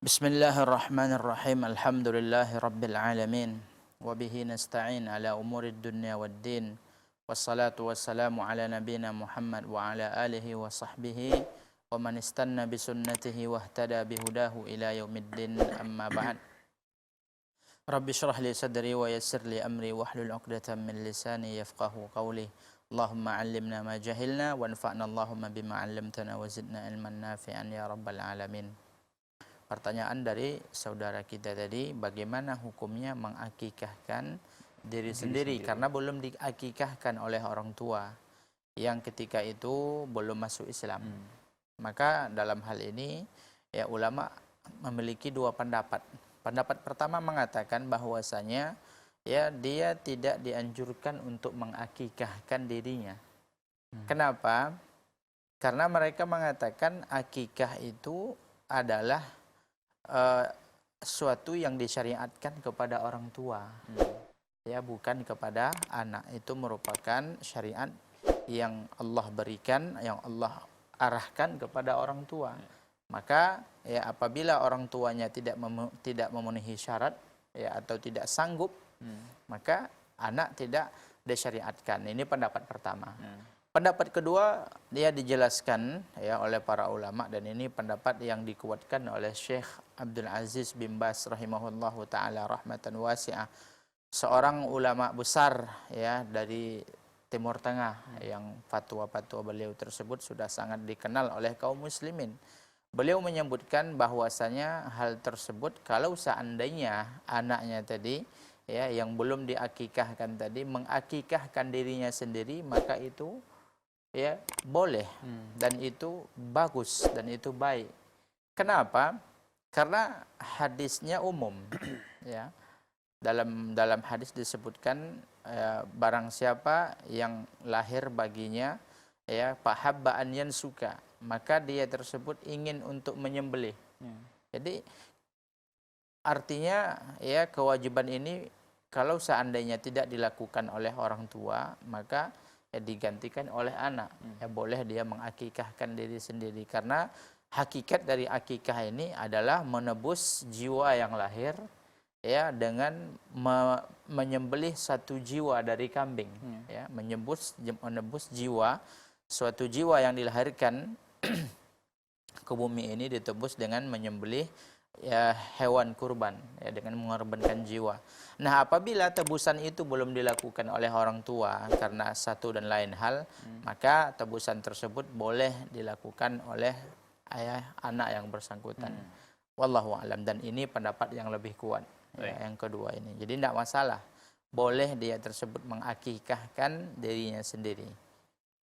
Bismillahirrahmanirrahim. Alhamdulillahi rabbil alamin. Wa bihi nasta'in ala umurid dunya waddin. Wassalatu wassalamu ala nabiyyina Muhammad wa ala alihi wa sahbihi wa man istanna bi sunnatihi wa ihtada bihudahu ila yaumiddin, amma ba'd. Rabbi shrah li sadri wa yassir li amri wahlul 'uqdatam min lisani yafqahu qawli. Allahumma 'allimna ma jahilna wanfa'na Allahumma bima 'allamtana wa zidna ilman nafi'an ya rabbal alamin. Pertanyaan dari saudara kita tadi, bagaimana hukumnya mengakikahkan diri sendiri karena belum diakikahkan oleh orang tua yang ketika itu belum masuk Islam. Maka dalam hal ini ya ulama memiliki dua pendapat. Pendapat pertama mengatakan bahwasanya ya dia tidak dianjurkan untuk mengakikahkan dirinya. Kenapa? Karena mereka mengatakan akikah itu adalah sesuatu yang disyariatkan kepada orang tua, ya bukan kepada anak. Itu merupakan syariat yang Allah berikan, yang Allah arahkan kepada orang tua. Maka ya apabila orang tuanya tidak memenuhi syarat ya atau tidak sanggup, maka anak tidak disyariatkan. Ini pendapat pertama. Pendapat kedua dia dijelaskan ya oleh para ulama, dan ini pendapat yang dikuatkan oleh Syekh Abdul Aziz bin Baz rahimahullahu taala rahmatan wasi'ah, seorang ulama besar ya dari Timur Tengah yang fatwa-fatwa beliau tersebut sudah sangat dikenal oleh kaum muslimin. Beliau menyebutkan bahwasanya hal tersebut kalau seandainya anaknya tadi ya yang belum diakikahkan tadi mengakikahkan dirinya sendiri, maka itu ya boleh dan itu bagus dan itu baik. Kenapa? Karena hadisnya umum ya. Dalam hadis disebutkan barang siapa yang lahir baginya ya fahabba an yansuka, maka dia tersebut ingin untuk menyembelih. Jadi artinya ya kewajiban ini kalau seandainya tidak dilakukan oleh orang tua, maka ya digantikan oleh anak. Ya boleh dia mengakikahkan diri sendiri, karena hakikat dari akikah ini adalah menebus jiwa yang lahir ya dengan menyembelih satu jiwa dari kambing, ya menebus jiwa, suatu jiwa yang dilahirkan ke bumi ini ditebus dengan menyembelih ya hewan kurban ya dengan mengorbankan jiwa. Nah, apabila tebusan itu belum dilakukan oleh orang tua karena satu dan lain hal, maka tebusan tersebut boleh dilakukan oleh ayah anak yang bersangkutan. Wallahu a'lam, dan ini pendapat yang lebih kuat ya, yang kedua ini. Jadi tidak masalah, boleh dia tersebut mengakikahkan dirinya sendiri.